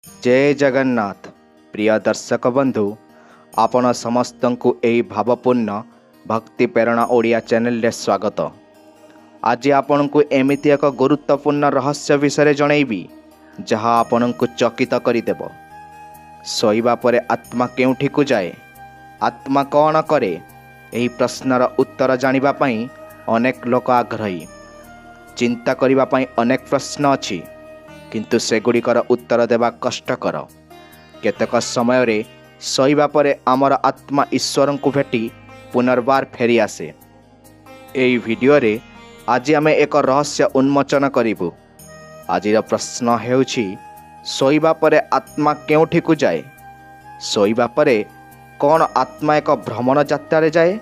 जय जगन्नाथ प्रिय दर्शक बंधु आपण समस्त को यही भावपूर्ण भक्ति प्रेरणा ओडिया चैनल रे स्वागत। आज आपण को एमिति एक गुरुत्वपूर्ण रहस्य विषय जनइबी जहाँ आपण को चकित करदेव। शोइबा परे आत्मा केउठी को जाए, आत्मा कौन करे, यही प्रश्नर उत्तर जानिबा पई अनेक लोक आग्रही। चिंता करिबा पई अनेक प्रश्न अछि, किंतु सेगुड़िकर उत्तर देवा कष्टकर। केतक समय रे शोइबा परे आमर आत्मा ईश्वर को भेटी पुनर्बार फेरी आसे। एई वीडियो रे आज आमे एक रहस्य उन्मोचन करिबु। आजिर प्रश्न हेउछि, शोइबा परे आत्मा केउठी को जाए? शोइबा परे कौन आत्मा एक भ्रमण यात्रा रे जाए?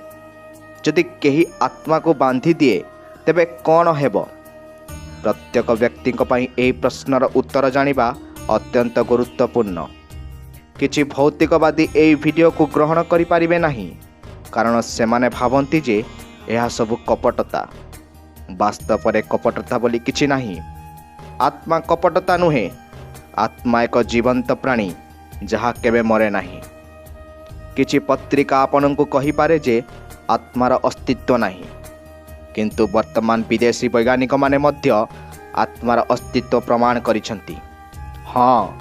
जदि केही आत्मा को बांधी दिए तेबे कौन हेबो? प्रत्येक व्यक्ति यही प्रश्नर उत्तर जानिबा अत्यंत गुरुत्वपूर्ण। किछि भौतिकवादी यही वीडियो को ग्रहण करि पारिबे नाही, कारण सेमाने भावंती जे यह सब कपटता। वास्तव में कपटता बोली किछि नाही। आत्मा कपटता नुहे, आत्मा एक जीवंत प्राणी जहा केबे मरे नाही। किछि पत्रिका आपन को कहि पारे जे आत्मार अस्तित्व नाही, किंतु वर्तमान विदेशी वैज्ञानिक माने मध्य आत्मार अस्तित्व प्रमाण करिसंती। हाँ,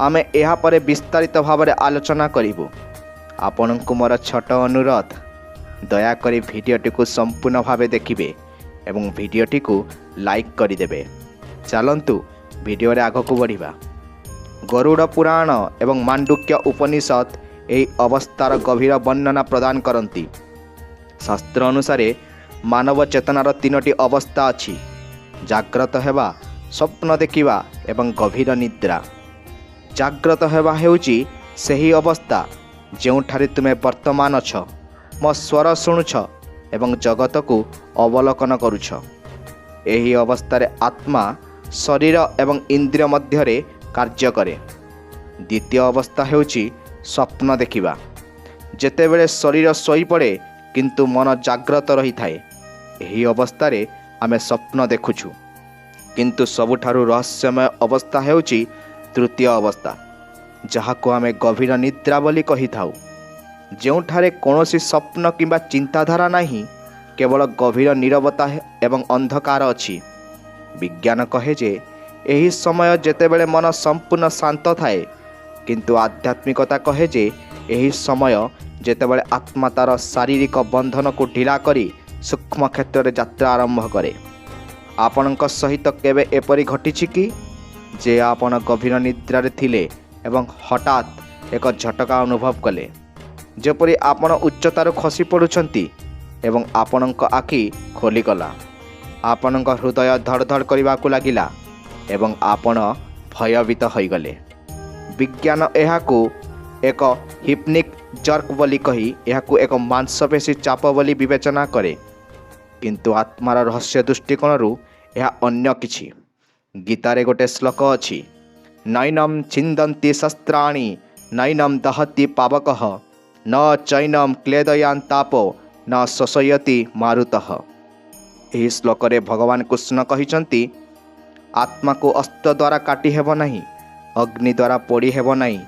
आमे एहा परे विस्तारित भाव में आलोचना करिबु। आपन को मोर छोट अनुरोध, दयाकरी भिडियोटी को संपूर्ण भाव देखिबे एवं भिडियोटी को लाइक करिदेबे। चलंतु भिडियो रे आगको बढ़िबा। गरुड़ पुराण एवं मांडुक्य उपनिषद एही अवस्थार गभीर वर्णना प्रदान करती। शास्त्र अनुसार मानव चेतनार तीनोटी अवस्था अछि: जाग्रत हेबा, स्वप्न देखिबा एवं गभीर निद्रा। जाग्रत हेबा हेउची सही अवस्था जोठारे तुमे वर्तमान अछ, मो स्वर शुणुछ एवं जगत को अवलोकन करुछ। एही अवस्था आत्मा शरीर एवं इंद्रिय मध्य कार्य करे। द्वितीय अवस्था हेउची स्वप्न देखिबा, जेतेबेले शरीर सोई पड़े किंतु मन जाग्रत रही थाए। यही अवस्था आमे स्वप्न देखुछु। किंतु सबुठारु रहस्यमय अवस्था हेउची तृतीय अवस्था, जहाको आमे गभीर निद्रा बोली कहि थाउ। जोठारे कौनसी स्वप्न किंबा चिंताधारा नहीं, केवल गभीर नीरवता एवं अंधकार अछि। विज्ञान कहे जे एही समय जेतेबेले मन संपूर्ण शांत थाए, किंतु आध्यात्मिकता कहे जे एही समय जेतेबेले आत्मा तार शारीरिक बंधन को ढिला करी सूक्ष्म क्षेत्र में यात्रा आरंभ करे। आपणक सहित केबे एपरी घटिछि कि जे आपण गभीर निद्रा रे थिले एवं हठात एक झटका अनुभव कले, जेपरी आपण उच्चतार खसी पड़ुछंती एवं आपणक आखि खोलीगला। आपणक हृदय धड़ धड़ करबाकू लागिला एवं आपण भयभीत होइगले। विज्ञान एहाकू एक हिप्निक जर्क बोली कही एहाकू एक मांसपेशी चाप बोली विवेचना करे, किंतु आत्मार रहस्य दृष्टिकोण यह अन्य किछि। गीतारे गोटे श्लोक अछि, नैनम छिंदन्ति शस्त्राणि नैनम दहति पावकः न चैनम क्लेदयान तापो न शोषयति मारुतः। यही श्लोक रे भगवान कृष्ण कहिसंती, आत्मा को अस्त्र द्वारा काटी हेब नहीं, अग्नि द्वारा पोड़ी हेब नहीं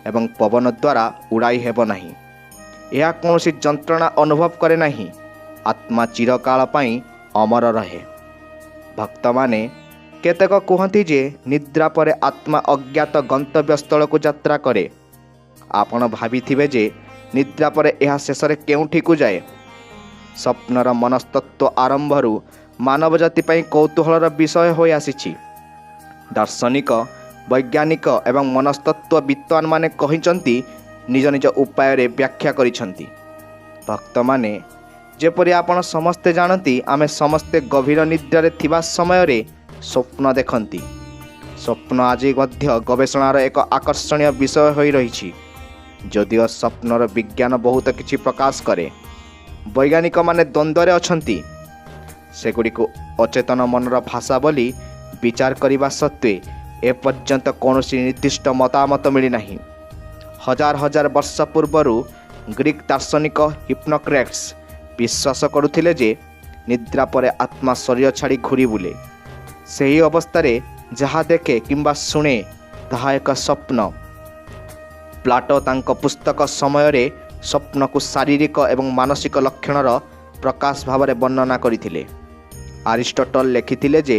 एवं पवन द्वारा उड़ाई हेब नहीं। यह कौनसी जंत्रणा अनुभव करे नहीं। आत्मा चिरकाल पाई अमर रहे। भक्त माने केतक कहती जे निद्रा परे आत्मा अज्ञात गंतव्य स्थल को यात्रा करे। आपण भाविथिबे जे निद्रा परे यह शेष रे केउठी को जाए। स्वप्नर मनस्तत्व आरंभरू मानव जाति पई कौतूहलर विषय होई आसीछि। दार्शनिक, वैज्ञानिक एवं मनस्तत्व विद्वान माने कहिचंती, निज निज उपाय रे व्याख्या करिसंती। भक्त माने जेपरि आपण समस्ते जानती, आमे समस्ते गभीर निद्रा रे थिबा समय रे स्वप्न देखंती। स्वप्न आज मध्य गवेषणार एक आकर्षणीय विषय होई रहिछि। जदिओ स्वप्नर विज्ञान बहुत किछि प्रकाश करे, वैज्ञानिक माने द्वंद्वरे अछंती। सेगुड़िक अचेतन मनर भाषा बोली विचार करने सत्वे एपर्यंत कौन निर्दिष्ट मतामत मिली नहीं। हजार हजार वर्ष पूर्व ग्रीक दार्शनिक हिप्नोक्रेट्स विश्वास करुथिले जे निद्रा परे आत्मा शरीर छाड़ी घूरी बुले। सही अवस्था जहाँ देखे किंबा शुणे ତାହା ଏକ ସ୍ୱପ୍ନ। ପ୍ଲାଟୋ ତାଙ୍କ ପୁସ୍ତକ ସମୟରେ ସ୍ୱପ୍ନକୁ ଶାରୀରିକ ଏବଂ ମାନସିକ ଲକ୍ଷଣର ପ୍ରକାଶ ଭାବରେ ବର୍ଣ୍ଣନା କରିଥିଲେ। ଆରିଷ୍ଟଟଲ ଲେଖିଥିଲେ ଯେ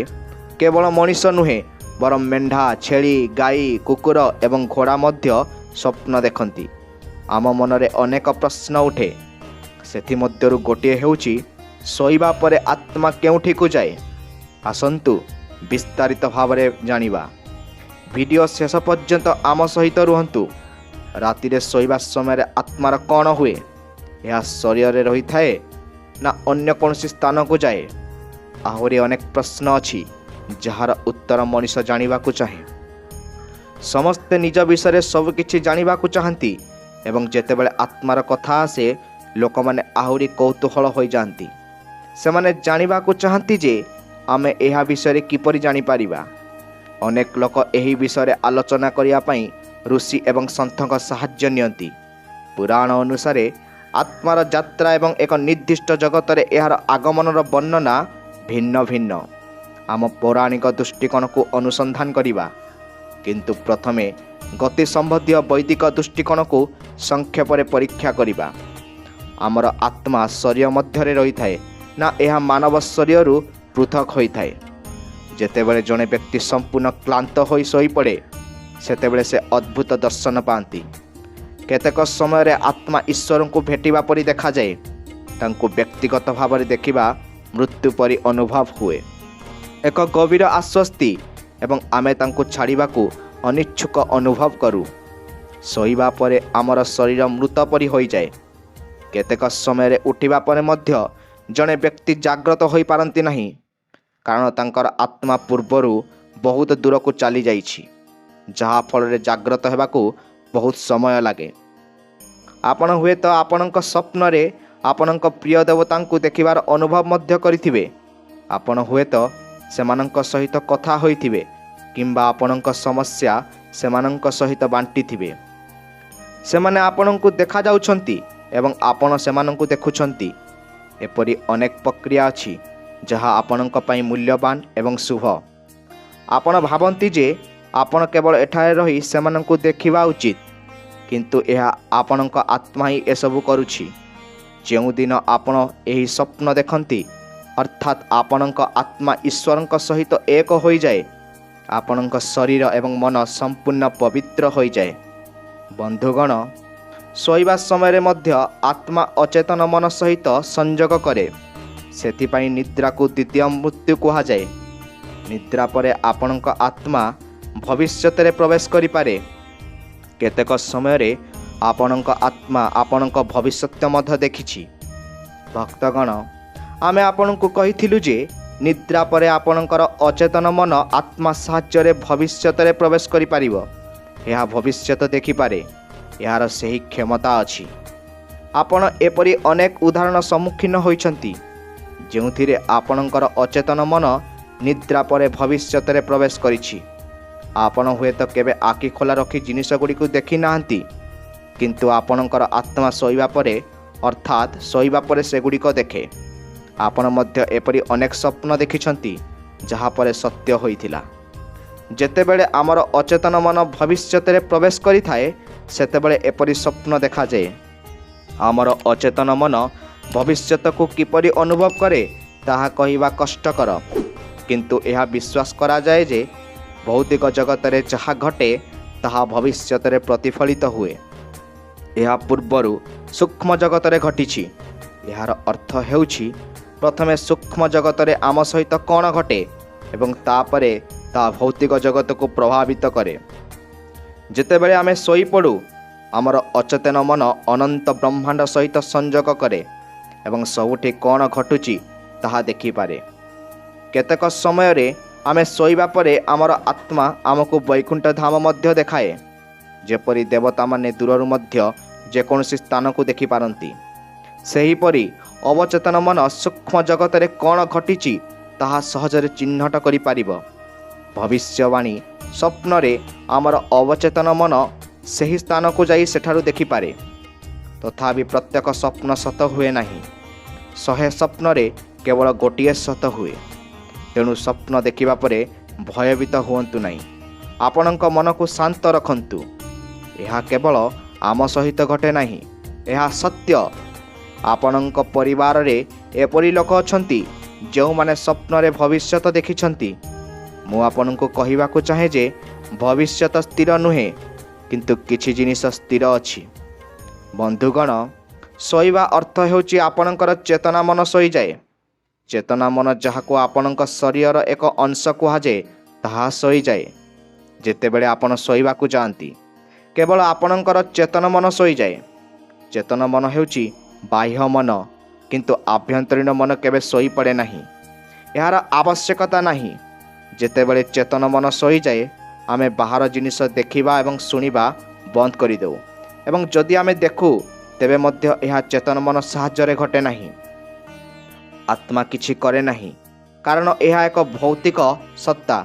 କେବଳ ମଣିଷ ନୁହେଁ ବରଂ ମେଣ୍ଢା, ଛେଳି, ଗାଈ, କୁକୁର ଏବଂ ଘୋଡ଼ା ମଧ୍ୟ ସ୍ୱପ୍ନ ଦେଖନ୍ତି। ଆମ ମନରେ ଅନେକ ପ୍ରଶ୍ନ ଉଠେ। ସେଥିମଧ୍ୟରୁ ଗୋଟିଏ ହେଉଛି, ଶୋଇବା ପରେ ଆତ୍ମା କେଉଁଠିକୁ ଯାଏ? ଆସନ୍ତୁ ବିସ୍ତାରିତ ଭାବରେ ଜାଣିବା। ଭିଡ଼ିଓ ଶେଷ ପର୍ଯ୍ୟନ୍ତ ଆମ ସହିତ ରୁହନ୍ତୁ। ରାତିରେ ଶୋଇବା ସମୟରେ ଆତ୍ମାର କ'ଣ ହୁଏ? ଏହା ଶରୀରରେ ରହିଥାଏ ନା ଅନ୍ୟ କୌଣସି ସ୍ଥାନକୁ ଯାଏ? ଆହୁରି ଅନେକ ପ୍ରଶ୍ନ ଅଛି ଯାହାର ଉତ୍ତର ମଣିଷ ଜାଣିବାକୁ ଚାହେଁ। ସମସ୍ତେ ନିଜ ବିଷୟରେ ସବୁକିଛି ଜାଣିବାକୁ ଚାହାନ୍ତି ଏବଂ ଯେତେବେଳେ ଆତ୍ମାର କଥା ଆସେ ଲୋକମାନେ ଆହୁରି କୌତୂହଳ ହୋଇଯାଆନ୍ତି। ସେମାନେ ଜାଣିବାକୁ ଚାହାନ୍ତି ଯେ ଆମେ ଏହା ବିଷୟରେ କିପରି ଜାଣିପାରିବା। ଅନେକ ଲୋକ ଏହି ବିଷୟରେ ଆଲୋଚନା କରିବା ପାଇଁ ଋଷି ଏବଂ ସନ୍ଥଙ୍କ ସାହାଯ୍ୟ ନିଅନ୍ତି। ପୁରାଣ ଅନୁସାରେ ଆତ୍ମାର ଯାତ୍ରା ଏବଂ ଏକ ନିର୍ଦ୍ଦିଷ୍ଟ ଜଗତରେ ଏହାର ଆଗମନର ବର୍ଣ୍ଣନା ଭିନ୍ନ ଭିନ୍ନ। ଆମ ପୌରାଣିକ ଦୃଷ୍ଟିକୋଣକୁ ଅନୁସନ୍ଧାନ କରିବା, କିନ୍ତୁ ପ୍ରଥମେ ଗତି ସମ୍ବନ୍ଧୀୟ ବୈଦିକ ଦୃଷ୍ଟିକୋଣକୁ ସଂକ୍ଷେପରେ ପରୀକ୍ଷା କରିବା। ଆମର ଆତ୍ମା ଶରୀର ମଧ୍ୟରେ ରହିଥାଏ ନା ଏହା ମାନବ ଶରୀରରୁ ପୃଥକ ହୋଇଥାଏ? ଯେତେବେଳେ ଜଣେ ବ୍ୟକ୍ତି ସମ୍ପୂର୍ଣ୍ଣ କ୍ଳାନ୍ତ ହୋଇ ଶୋଇପଡ଼େ ସେତେବେଳେ ସେ ଅଦ୍ଭୁତ ଦର୍ଶନ ପାଆନ୍ତି। କେତେକ ସମୟରେ ଆତ୍ମା ଈଶ୍ୱରଙ୍କୁ ଭେଟିବା ପରି ଦେଖାଯାଏ। ତାଙ୍କୁ ବ୍ୟକ୍ତିଗତ ଭାବରେ ଦେଖିବା ମୃତ୍ୟୁ ପରି ଅନୁଭବ ହୁଏ, ଏକ ଗଭୀର ଆଶ୍ୱସ୍ତି, ଏବଂ ଆମେ ତାଙ୍କୁ ଛାଡ଼ିବାକୁ ଅନିଚ୍ଛୁକ ଅନୁଭବ କରୁ। ଶୋଇବା ପରେ ଆମର ଶରୀର ମୃତ ପରି ହୋଇଯାଏ। କେତେକ ସମୟରେ ଉଠିବା ପରେ ମଧ୍ୟ ଜଣେ ବ୍ୟକ୍ତି ଜାଗ୍ରତ ହୋଇପାରନ୍ତି ନାହିଁ, କାରଣ ତାଙ୍କର ଆତ୍ମା ପୂର୍ବରୁ ବହୁତ ଦୂରକୁ ଚାଲିଯାଇଛି, ଯାହାଫଳରେ ଜାଗ୍ରତ ହେବାକୁ ବହୁତ ସମୟ ଲାଗେ। ଆପଣ ହୁଏତ ଆପଣଙ୍କ ସ୍ୱପ୍ନରେ ଆପଣଙ୍କ ପ୍ରିୟ ଦେବତାଙ୍କୁ ଦେଖିବାର ଅନୁଭବ ମଧ୍ୟ କରିଥିବେ। ଆପଣ ହୁଏତ ସେମାନଙ୍କ ସହିତ କଥା ହୋଇଥିବେ କିମ୍ବା ଆପଣଙ୍କ ସମସ୍ୟା ସେମାନଙ୍କ ସହିତ ବାଣ୍ଟିଥିବେ। ସେମାନେ ଆପଣଙ୍କୁ ଦେଖାଯାଉଛନ୍ତି ଏବଂ ଆପଣ ସେମାନଙ୍କୁ ଦେଖୁଛନ୍ତି। ଏପରି ଅନେକ ପ୍ରକ୍ରିୟା ଅଛି ଯାହା ଆପଣଙ୍କ ପାଇଁ ମୂଲ୍ୟବାନ ଏବଂ ଶୁଭ। ଆପଣ ଭାବନ୍ତି ଯେ ଆପଣ କେବଳ ଏଠାରେ ରହି ସେମାନଙ୍କୁ ଦେଖିବା ଉଚିତ, କିନ୍ତୁ ଏହା ଆପଣଙ୍କ ଆତ୍ମା ହିଁ ଏସବୁ କରୁଛି। ଯେଉଁଦିନ ଆପଣ ଏହି ସ୍ୱପ୍ନ ଦେଖନ୍ତି, ଅର୍ଥାତ୍ ଆପଣଙ୍କ ଆତ୍ମା ଈଶ୍ୱରଙ୍କ ସହିତ ଏକ ହୋଇଯାଏ, ଆପଣଙ୍କ ଶରୀର ଏବଂ ମନ ସମ୍ପୂର୍ଣ୍ଣ ପବିତ୍ର ହୋଇଯାଏ। ବନ୍ଧୁଗଣ, ଶୋଇବା ସମୟରେ ମଧ୍ୟ ଆତ୍ମା ଅଚେତନ ମନ ସହିତ ସଂଯୋଗ କରେ। ସେଥିପାଇଁ ନିଦ୍ରାକୁ ଦ୍ୱିତୀୟ ମୃତ୍ୟୁ କୁହାଯାଏ। ନିଦ୍ରା ପରେ ଆପଣଙ୍କ ଆତ୍ମା ଭବିଷ୍ୟତରେ ପ୍ରବେଶ କରିପାରେ। କେତେକ ସମୟରେ ଆପଣଙ୍କ ଆତ୍ମା ଆପଣଙ୍କ ଭବିଷ୍ୟତ ମଧ୍ୟ ଦେଖିଛି। ଭକ୍ତଗଣ, ଆମେ ଆପଣଙ୍କୁ କହିଥିଲୁ ଯେ ନିଦ୍ରା ପରେ ଆପଣଙ୍କର ଅଚେତନ ମନ ଆତ୍ମା ସାହାଯ୍ୟରେ ଭବିଷ୍ୟତରେ ପ୍ରବେଶ କରିପାରିବ। ଏହା ଭବିଷ୍ୟତ ଦେଖିପାରେ। ଏହାର ସେହି କ୍ଷମତା ଅଛି। ଆପଣ ଏପରି ଅନେକ ଉଦାହରଣ ସମ୍ମୁଖୀନ ହୋଇଛନ୍ତି ଯେଉଁଥିରେ ଆପଣଙ୍କର ଅଚେତନ ମନ ନିଦ୍ରା ପରେ ଭବିଷ୍ୟତରେ ପ୍ରବେଶ କରିଛି। ଆପଣ ହୁଏତ କେବେ ଆଖି ଖୋଲା ରଖି ଜିନିଷଗୁଡ଼ିକୁ ଦେଖି ନାହାନ୍ତି, କିନ୍ତୁ ଆପଣଙ୍କର ଆତ୍ମା ଶୋଇବା ପରେ, ଅର୍ଥାତ୍ ଶୋଇବା ପରେ ସେଗୁଡ଼ିକ ଦେଖେ। ଆପଣ ମଧ୍ୟ ଏପରି ଅନେକ ସ୍ୱପ୍ନ ଦେଖିଛନ୍ତି ଯାହାପରେ ସତ୍ୟ ହୋଇଥିଲା। ଯେତେବେଳେ ଆମର ଅଚେତନ ମନ ଭବିଷ୍ୟତରେ ପ୍ରବେଶ କରିଥାଏ ସେତେବେଳେ ଏପରି ସ୍ୱପ୍ନ ଦେଖାଯାଏ। ଆମର ଅଚେତନ ମନ ଭବିଷ୍ୟତକୁ କିପରି ଅନୁଭବ କରେ ତାହା କହିବା କଷ୍ଟକର, କିନ୍ତୁ ଏହା ବିଶ୍ୱାସ କରାଯାଏ ଯେ ଭୌତିକ ଜଗତରେ ଯାହା ଘଟେ ତାହା ଭବିଷ୍ୟତରେ ପ୍ରତିଫଳିତ ହୁଏ। ଏହା ପୂର୍ବରୁ ସୂକ୍ଷ୍ମ ଜଗତରେ ଘଟିଛି। ଏହାର ଅର୍ଥ ହେଉଛି ପ୍ରଥମେ ସୂକ୍ଷ୍ମ ଜଗତରେ ଆମ ସହିତ କ'ଣ ଘଟେ ଏବଂ ତାପରେ ତାହା ଭୌତିକ ଜଗତକୁ ପ୍ରଭାବିତ କରେ। ଯେତେବେଳେ ଆମେ ଶୋଇପଡ଼ୁ, ଆମର ଅଚେତନ ମନ ଅନନ୍ତ ବ୍ରହ୍ମାଣ୍ଡ ସହିତ ସଂଯୋଗ କରେ ଏବଂ ସବୁଠି କ'ଣ ଘଟୁଛି ତାହା ଦେଖିପାରେ। କେତେକ ସମୟରେ ଆମେ ଶୋଇବା ପରେ ଆମର ଆତ୍ମା ଆମକୁ ବୈକୁଣ୍ଠ ଧାମ ମଧ୍ୟ ଦେଖାଏ, ଯେପରି ଦେବତାମାନେ ଦୂରରୁ ମଧ୍ୟ ଯେକୌଣସି ସ୍ଥାନକୁ ଦେଖିପାରନ୍ତି। ସେହିପରି ଅବଚେତନ ମନ ସୂକ୍ଷ୍ମ ଜଗତରେ କ'ଣ ଘଟିଛି ତାହା ସହଜରେ ଚିହ୍ନଟ କରିପାରିବ। ଭବିଷ୍ୟବାଣୀ ସ୍ୱପ୍ନରେ ଆମର ଅବଚେତନ ମନ ସେହି ସ୍ଥାନକୁ ଯାଇ ସେଠାରୁ ଦେଖିପାରେ। ତଥାପି ପ୍ରତ୍ୟେକ ସ୍ୱପ୍ନ ସତ ହୁଏ ନାହିଁ। 100 ସ୍ୱପ୍ନରେ କେବଳ ଗୋଟିଏ ସତ ହୁଏ। ତେଣୁ ସ୍ୱପ୍ନ ଦେଖିବା ପରେ ଭୟଭୀତ ହୁଅନ୍ତୁ ନାହିଁ। ଆପଣଙ୍କ ମନକୁ ଶାନ୍ତ ରଖନ୍ତୁ। ଏହା କେବଳ ଆମ ସହିତ ଘଟେ ନାହିଁ, ଏହା ସତ୍ୟ। ଆପଣଙ୍କ ପରିବାରରେ ଏପରି ଲୋକ ଅଛନ୍ତି ଯେଉଁମାନେ ସ୍ୱପ୍ନରେ ଭବିଷ୍ୟତ ଦେଖିଛନ୍ତି। ମୁଁ ଆପଣଙ୍କୁ କହିବାକୁ ଚାହେଁ ଯେ ଭବିଷ୍ୟତ ସ୍ଥିର ନୁହେଁ, କିନ୍ତୁ କିଛି ଜିନିଷ ସ୍ଥିର ଅଛି। ବନ୍ଧୁଗଣ, ଶୋଇବା ଅର୍ଥ ହେଉଛି ଆପଣଙ୍କର ଚେତନା ମନ ଶୋଇଯାଏ। ଚେତନା ମନ, ଯାହାକୁ ଆପଣଙ୍କ ଶରୀରର ଏକ ଅଂଶ କୁହାଯାଏ, ତାହା ଶୋଇଯାଏ। ଯେତେବେଳେ ଆପଣ ଶୋଇବାକୁ ଯାଆନ୍ତି, କେବଳ ଆପଣଙ୍କର ଚେତନ ମନ ଶୋଇଯାଏ। ଚେତନ ମନ ହେଉଛି ବାହ୍ୟ ମନ, କିନ୍ତୁ ଆଭ୍ୟନ୍ତରୀଣ ମନ କେବେ ଶୋଇପଡ଼େ ନାହିଁ। ଏହାର ଆବଶ୍ୟକତା ନାହିଁ। ଯେତେବେଳେ ଚେତନ ମନ ଶୋଇଯାଏ, ଆମେ ବାହାର ଜିନିଷ ଦେଖିବା ଏବଂ ଶୁଣିବା ବନ୍ଦ କରିଦେଉ, ଏବଂ ଯଦି ଆମେ ଦେଖୁ, ତେବେ ମଧ୍ୟ ଏହା ଚେତନ ମନ ସାହାଯ୍ୟରେ ଘଟେ ନାହିଁ। ଆତ୍ମା କିଛି କରେ ନାହିଁ, କାରଣ ଏହା ଏକ ଭୌତିକ ସତ୍ତା।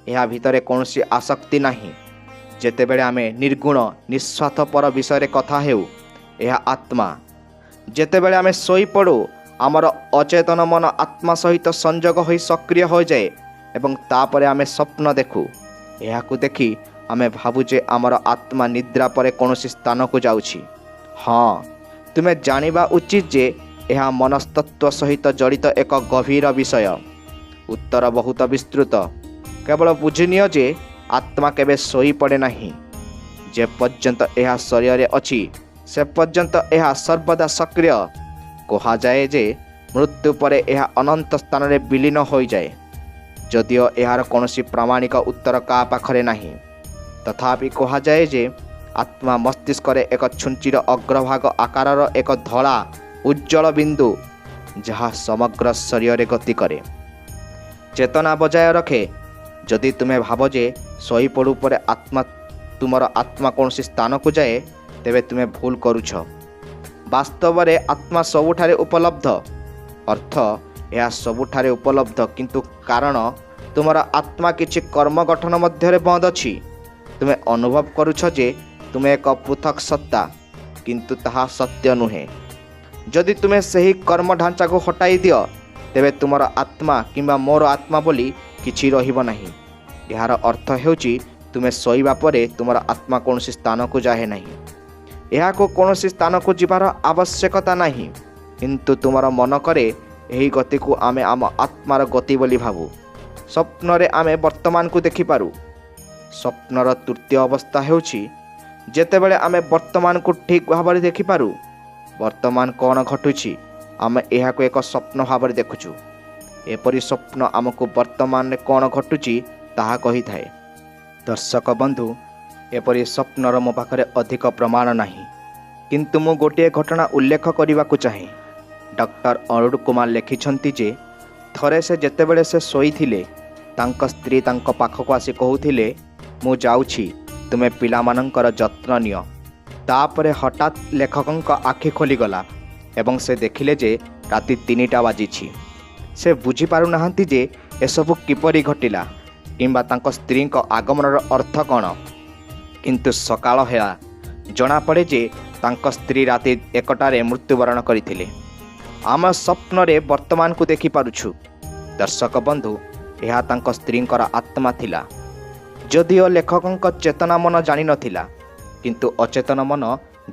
ଏହା ଭିତରେ କୌଣସି ଆସକ୍ତି ନାହିଁ। ଯେତେବେଳେ ଆମେ ନିର୍ଗୁଣ ନିଃସ୍ୱାର୍ଥପର ବିଷୟରେ କଥା ହେଉ, ଏହା ଆତ୍ମା। ଯେତେବେଳେ ଆମେ ଶୋଇପଡ଼ୁ, ଆମର ଅଚେତନ ମନ ଆତ୍ମା ସହିତ ସଂଯୋଗ ହୋଇ ସକ୍ରିୟ ହୋଇଯାଏ, ଏବଂ ତାପରେ ଆମେ ସ୍ୱପ୍ନ ଦେଖୁ। ଏହାକୁ ଦେଖି ଆମେ ଭାବୁ ଯେ ଆମର ଆତ୍ମା ନିଦ୍ରା ପରେ କୌଣସି ସ୍ଥାନକୁ ଯାଉଛି। ହଁ, ତୁମେ ଜାଣିବା ଉଚିତ ଯେ ଏହା ମନସ୍ତତ୍ତ୍ୱ ସହିତ ଜଡ଼ିତ ଏକ ଗଭୀର ବିଷୟ। ଉତ୍ତର ବହୁତ ବିସ୍ତୃତ। କେବଳ ବୁଝିନିଅ ଯେ ଆତ୍ମା କେବେ ଶୋଇପଡ଼େ ନାହିଁ। ଯେ ପର୍ଯ୍ୟନ୍ତ ଏହା ଶରୀରରେ ଅଛି, ସେ ପର୍ଯ୍ୟନ୍ତ ଏହା ସର୍ବଦା ସକ୍ରିୟ। କୁହାଯାଏ ଯେ ମୃତ୍ୟୁ ପରେ ଏହା ଅନନ୍ତ ସ୍ଥାନରେ ବିଲୀନ ହୋଇଯାଏ। ଯଦିଓ ଏହାର କୌଣସି ପ୍ରାମାଣିକ ଉତ୍ତର କାହା ପାଖରେ ନାହିଁ, ତଥାପି କୁହାଯାଏ ଯେ ଆତ୍ମା ମସ୍ତିଷ୍କରେ ଏକ ଛୁଞ୍ଚିର ଅଗ୍ରଭାଗ ଆକାରର ଏକ ଧଳା ଉଜ୍ଜଳ ବିନ୍ଦୁ, ଯାହା ସମଗ୍ର ଶରୀରରେ ଗତି କରେ, ଚେତନା ବଜାୟ ରଖେ। ଯଦି ତୁମେ ଭାବ ଯେ ଶୋଇପଡ଼ୁ ପରେ ତୁମର ଆତ୍ମା କୌଣସି ସ୍ଥାନକୁ ଯାଏ, ତେବେ ତୁମେ ଭୁଲ କରୁଛ। ବାସ୍ତବରେ ଆତ୍ମା ସବୁଠାରେ ଉପଲବ୍ଧ। ଅର୍ଥ, ଏହା ସବୁଠାରେ ଉପଲବ୍ଧ, କିନ୍ତୁ କାରଣ ତୁମର ଆତ୍ମା କିଛି କର୍ମ ଗଠନ ମଧ୍ୟରେ ବନ୍ଦ ଅଛି। ତୁମେ ଅନୁଭବ କରୁଛ ଯେ ତୁମେ ଏକ ପୃଥକ୍ ସତ୍ତା, କିନ୍ତୁ ତାହା ସତ୍ୟ ନୁହେଁ। ଯଦି ତୁମେ ସେହି କର୍ମ ଢାଞ୍ଚାକୁ ହଟାଇ ଦିଅ, ତେବେ ତୁମର ଆତ୍ମା କିମ୍ବା ମୋର ଆତ୍ମା ବୋଲି କିଛି ରହିବ ନାହିଁ। ଏହାର ଅର୍ଥ ହେଉଛି ତୁମେ ଶୋଇବା ପରେ ତୁମର ଆତ୍ମା କୌଣସି ସ୍ଥାନକୁ ଯାଏ ନାହିଁ। ଏହାକୁ କୌଣସି ସ୍ଥାନକୁ ଯିବାର ଆବଶ୍ୟକତା ନାହିଁ, କିନ୍ତୁ ତୁମର ମନ କରେ ଏହି ଗତିକୁ ଆମେ ଆମ ଆତ୍ମାର ଗତି ବୋଲି ଭାବୁ। ସ୍ୱପ୍ନରେ ଆମେ ବର୍ତ୍ତମାନକୁ ଦେଖିପାରୁ। ସ୍ୱପ୍ନର ତୃତୀୟ ଅବସ୍ଥା ହେଉଛି ଯେତେବେଳେ ଆମେ ବର୍ତ୍ତମାନକୁ ଠିକ୍ ଭାବରେ ଦେଖିପାରୁ। ବର୍ତ୍ତମାନ କ'ଣ ଘଟୁଛି, ଆମେ ଏହାକୁ ଏକ ସ୍ୱପ୍ନ ଭାବରେ ଦେଖୁଛୁ। ଏପରି ସ୍ୱପ୍ନ ଆମକୁ ବର୍ତ୍ତମାନରେ କ'ଣ ଘଟୁଛି ତାହା କହିଥାଏ। ଦର୍ଶକ ବନ୍ଧୁ, ଏପରି ସ୍ୱପ୍ନର ମୋ ପାଖରେ ଅଧିକ ପ୍ରମାଣ ନାହିଁ, କିନ୍ତୁ ମୁଁ ଗୋଟିଏ ଘଟଣା ଉଲ୍ଲେଖ କରିବାକୁ ଚାହେଁ। ଡକ୍ଟର ଅରୁଣ କୁମାର ଲେଖିଛନ୍ତି ଯେ ଥରେ ଯେତେବେଳେ ସେ ଶୋଇଥିଲେ, ତାଙ୍କ ସ୍ତ୍ରୀ ତାଙ୍କ ପାଖକୁ ଆସି କହୁଥିଲେ, ମୁଁ ଯାଉଛି, ତୁମେ ପିଲାମାନଙ୍କର ଯତ୍ନ ନିଅ। ତାପରେ ହଠାତ୍ ଲେଖକଙ୍କ ଆଖି ଖୋଲିଗଲା ଏବଂ ସେ ଦେଖିଲେ ଯେ ରାତି 3ଟା ବାଜିଛି। ସେ ବୁଝିପାରୁନାହାନ୍ତି ଯେ ଏସବୁ କିପରି ଘଟିଲା କିମ୍ବା ତାଙ୍କ ସ୍ତ୍ରୀଙ୍କ ଆଗମନର ଅର୍ଥ କ'ଣ। କିନ୍ତୁ ସକାଳ ହେଲା, ଜଣାପଡ଼େ ଯେ ତାଙ୍କ ସ୍ତ୍ରୀ ରାତି 1ଟାରେ ମୃତ୍ୟୁବରଣ କରିଥିଲେ। ଆମେ ସ୍ୱପ୍ନରେ ବର୍ତ୍ତମାନକୁ ଦେଖିପାରୁଛୁ। ଦର୍ଶକ ବନ୍ଧୁ, ଏହା ତାଙ୍କ ସ୍ତ୍ରୀଙ୍କର ଆତ୍ମା ଥିଲା। ଯଦିଓ ଲେଖକଙ୍କ ଚେତନା ମନ ଜାଣିନଥିଲା, କିନ୍ତୁ ଅଚେତନ ମନ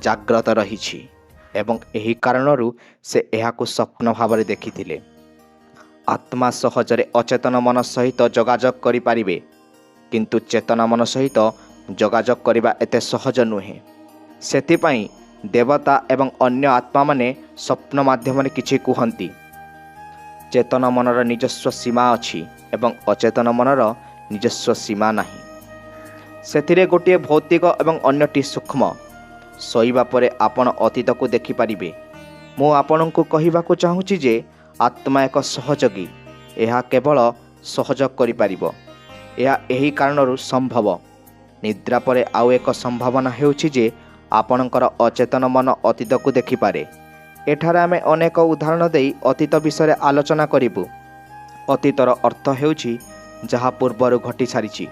ଜାଗ୍ରତ ରହିଛି ଏବଂ ଏହି କାରଣରୁ ସେ ଏହାକୁ ସ୍ୱପ୍ନ ଭାବରେ ଦେଖିଥିଲେ। ଆତ୍ମା ସହଜରେ ଅଚେତନ ମନ ସହିତ ଯୋଗାଯୋଗ କରିପାରିବେ, କିନ୍ତୁ ଚେତନା ମନ ସହିତ ଯୋଗାଯୋଗ କରିବା ଏତେ ସହଜ ନୁହେଁ। ସେଥିପାଇଁ ଦେବତା ଏବଂ ଅନ୍ୟ ଆତ୍ମାମାନେ ସ୍ୱପ୍ନ ମାଧ୍ୟମରେ କିଛି କୁହନ୍ତି। ଚେତନ ମନର ନିଜସ୍ୱ ସୀମା ଅଛି ଏବଂ ଅଚେତନ ମନର ନିଜସ୍ୱ ସୀମା ନାହିଁ। ସେଥିରେ ଗୋଟିଏ ଭୌତିକ ଏବଂ ଅନ୍ୟଟି ସୂକ୍ଷ୍ମ। ଶୋଇବା ପରେ ଆପଣ ଅତୀତକୁ ଦେଖିପାରିବେ। ମୁଁ ଆପଣଙ୍କୁ କହିବାକୁ ଚାହୁଁଛି ଯେ ଆତ୍ମା ଏକ ସହଯୋଗୀ। ଏହା କେବଳ ସହଯୋଗ କରିପାରିବ। ଏହା ଏହି କାରଣରୁ ସମ୍ଭବ। ନିଦ୍ରା ପରେ ଆଉ ଏକ ସମ୍ଭାବନା ହେଉଛି ଯେ ଆପଣଙ୍କର ଅଚେତନ ମନ ଅତୀତକୁ ଦେଖିପାରେ। ଏଠାରେ ଆମେ ଅନେକ ଉଦାହରଣ ଦେଇ ଅତୀତ ବିଷୟରେ ଆଲୋଚନା କରିବୁ। ଅତୀତର ଅର୍ଥ ହେଉଛି ଯାହା ପୂର୍ବରୁ ଘଟି ସାରିଛି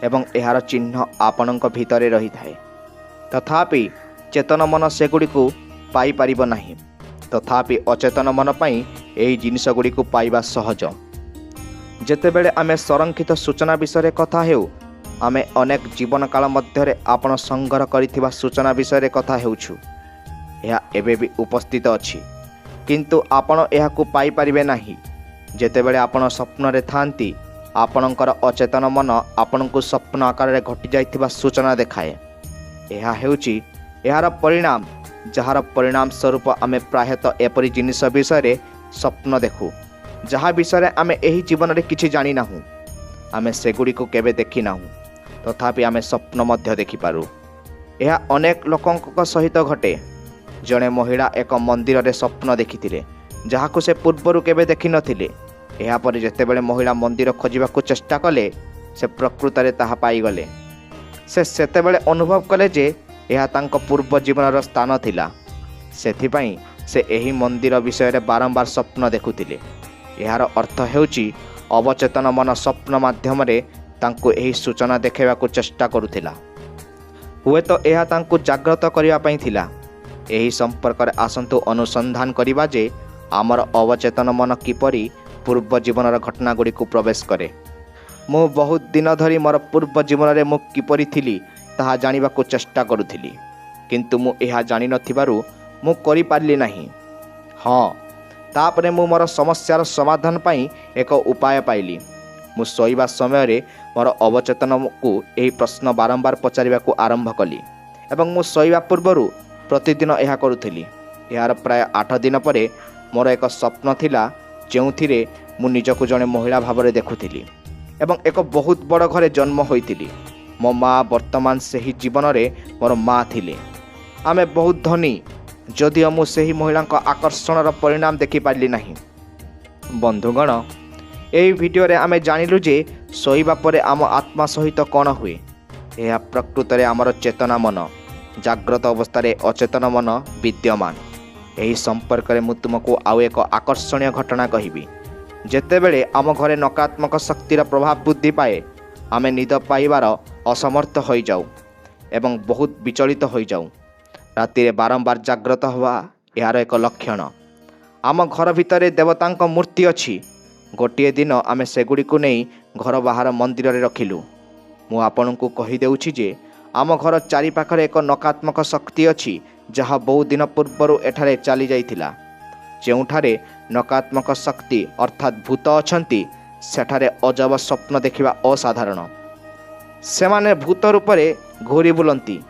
ଏବଂ ଏହାର ଚିହ୍ନ ଆପଣଙ୍କ ଭିତରେ ରହିଥାଏ। ତଥାପି ଚେତନ ମନ ସେଗୁଡ଼ିକୁ ପାଇପାରିବ ନାହିଁ। ତଥାପି ଅଚେତନ ମନ ପାଇଁ ଏହି ଜିନିଷଗୁଡ଼ିକୁ ପାଇବା ସହଜ। ଯେତେବେଳେ ଆମେ ସଂରକ୍ଷିତ ସୂଚନା ବିଷୟରେ କଥା ହେଉ, आमे अनेक जीवन काल मध्यरे आपण संग्रह करिथिबा सूचना विषय कथा हेउछु। यह एबे भी उपस्थित अछि, किंतु आपण एहाकु पाई परिबे नाही। जेतेबेले आपण स्वप्न रे थांती, आपणकर अचेतन मन आपणकु स्वप्न आकार रे घटी जाइथिबा सूचना देखाए। यह हेउछि एहार परिणाम, जहार परिणाम स्वरूप आमे प्रायतः एपरि जिनिस विषय स्वप्न देखु, जहा विषय आमे एही जीवन रे किछि जानि नाहु। आमे सेगुडी को केबे देखि नाहु, तथापि आमे स्वप्न मध्य देखि पारु। यह अनेक लोकंक सहित घटे। जड़े महिला एक मंदिर रे स्वप्न देखिथिले, जहाकु से पूर्वरु केबे देखि नथिले। एहा परे जेतेबेले महिला मंदिर खोजिबाकु चेष्टा कले, से प्रकृत रे ताहा पाई गले। से सेतेबेले अनुभव कले जे यह तांक पूर्व जीवनर स्थान थिला। सेथिपई से एही मंदिर विषय रे बारंबार स्वप्न देखुथिले। एहार अर्थ हेउछि अवचेतन मन स्वप्न माध्यम रे तांको एही सूचना देखेबाकु चेष्टा करुथिला। हुए तो एहा तांको जागृत करिया पई थिला। एही संपर्क रे आसंतु अनुसंधान करिबा जे आमर अवचेतन मन किपरि पूर्व जीवनर घटना गुडी को प्रवेश करे। मु बहुत दिन धरी मोर पूर्व जीवन रे मु किपरि थिली ताहा जानिबाकु चेष्टा करुथिली, किंतु मु एहा जानि नथिबारु मु करि पारली नाही। हाँ, तापरे मु मोर समस्यार समाधान पाई एक उपाय पाइली। मु सोइबा समय रे मोर अवचेतन को एही प्रश्न बारंबार पचारिबाकु आरंभ कली, एवं मु सोइबा पूर्वरु प्रतिदिन एहा करुथिली। यार प्राय 8 दिन परे मोर एक स्वप्न थिला, जेउथिरे मु निजकु जणे महिला भावरे देखुथिली एवं एक बहुत बड़ घरे जन्म होइथिली। मो माँ वर्तमान सेही जीवन रे मोर माँ थिले। आमे बहुत धनी, जदिओ मु सेही महिला आकर्षणर परिणाम देखि पारली नाही। बंधुगण, एही भिडियो रे आमे जानिलु जे सोइबा परे आम आत्मा सहित कौन हुए। यह प्रकृत रे आमर चेतना मन, जाग्रत अवस्था रे अचेतन मन विद्यमान। यही संपर्क में मुझे तुमको आउ एक आकर्षणीय घटना कहबी। जेतेबेले आम घरे नकारात्मक शक्तिर प्रभाव वृद्धि पाए, आमे निद पाइबार असमर्थ हो जाऊ एवं बहुत विचलित हो जाऊ। राति बारंबार जाग्रत हवा यार एक लक्षण। आम घर भितर देवतांक मूर्ति अच्छी। गोटे दिन आमे सेगुड़ी को नहीं घर बाहर मंदिर रे रखिलु। मु आपनकु कहि देउछि जे आम घर चारि पाखरे एक नकारात्मक शक्ति अच्छी, जहाँ बहु दिन पूर्वर एठारे चली जाइथिला। जेउठारे नकारात्मक शक्ति अर्थात भूत अछंती, सेठारे अजब स्वप्न देखिबा असाधारण। सेमाने भूत रूप रे घूरी बुलंती।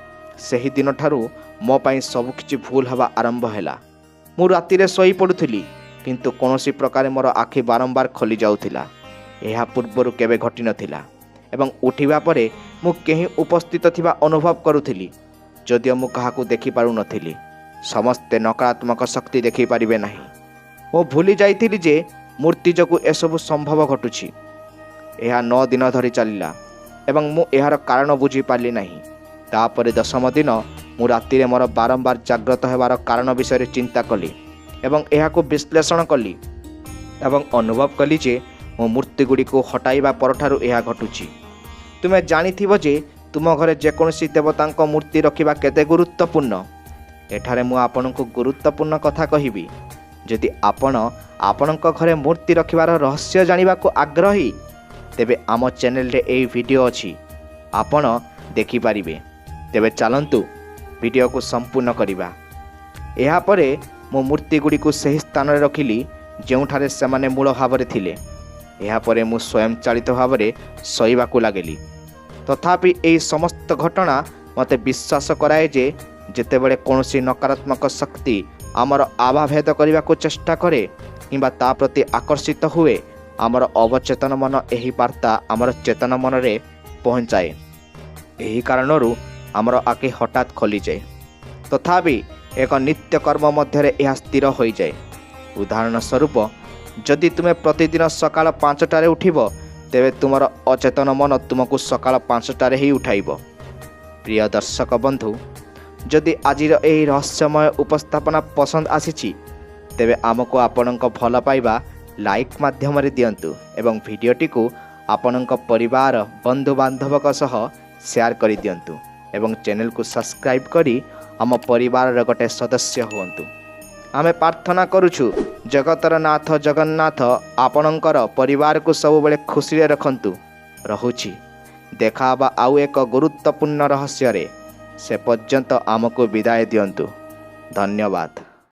सेही दिन ठारू मो पाई सब किछि भूल हवा आरंभ हैला। मु राति रे सोई पडुथिली, किंतु कोनोसी प्रकार मोर आखि बारंबार खोली जाउथिला। एहा पूर्वरु केबे घटी नथिला एवं उठिबा परे मु केही उपस्थित थिबा अनुभव करुथिली। जदिओ मु काहाकू देखि पारु नथिली। समस्ते नकारात्मक शक्ति देखि पारिबे नाही। मु भूली जाइथिली जे मूर्ति जगु एसबु संभव घटुछि। एहा 9 दिन धरी चलिला एवं मु एहार कारण बुझी पारली नाही। तापरे 10म दिन मु राति रे मोर बारंबार जाग्रत हेबार कारण विषय चिंता कली एवं एहाकू विश्लेषण कली एवं अनुभव कली जे मो मूर्ति गुडी को हटाइबा परठारु एहा घटुछि। तुमे जानिथिबो जे तुम घरे जेकोसी देवतांक मूर्ति रखिबा केते गुरुत्वपूर्ण। एठारे मु आपनकु गुरुत्वपूर्ण कथा कहिबी। जदि आपणक घरे मूर्ति रखिबार रहस्य जानिबाकु आग्रही, तेबे आम चैनल रे एई वीडियो अछि, आपण देखि पारिबे। तेबे चलंतु वीडियो को संपूर्ण करिबा। एहा परे मो मूर्ति गुडी को सही स्थान रे रखिली, जेउठारे सेमाने मूल भावरे थिले। एहा परे मु स्वयं चालित भावरे सईबाकु लागेली। तथापि एई समस्त घटना मते विश्वास कराए जे जेतेबेले कोनोसी नकारात्मक शक्ति आमर आभाभेद करने को चेष्टा करे किंबा ता प्रति आकर्षित हुए, आमर अवचेतन मन एही वार्ता आमर चेतन मन रे पहुँचाए। एही कारणरू आमर आखि हठात खोली जाए, तथापि एक नित्य कर्म मध्य यह स्थिर हो जाए। उदाहरण स्वरूप, जदि तुमे प्रतिदिन सकाल 5टारे उठिब, तेबे तुमर अचेतन मन तुमको सकाल 5टारे ही उठाइब। प्रिय दर्शक बंधु, जदि आजिर एही रहस्यमय उपस्थापना पसंद आसीछि, तेबे आमको आपणक भल पाइबा लाइक माध्यम रे दियंतु एवं भिडियोटी को आपणक परिवार बंधु बांधवक सह शेयर करि दियंतु एवं चैनल को सब्सक्राइब करी आम परिवार गोटे सदस्य हुअन्तु। आमे प्रार्थना करुछु जगतर नाथ जगन्नाथ आपणकर परिवार को सब बेले खुशी रे रखंतु। रहुछि। देखा आउ एक गुरुत्वपूर्ण रहस्य से पर्यंत आमको विदाय दियंतु। धन्यवाद।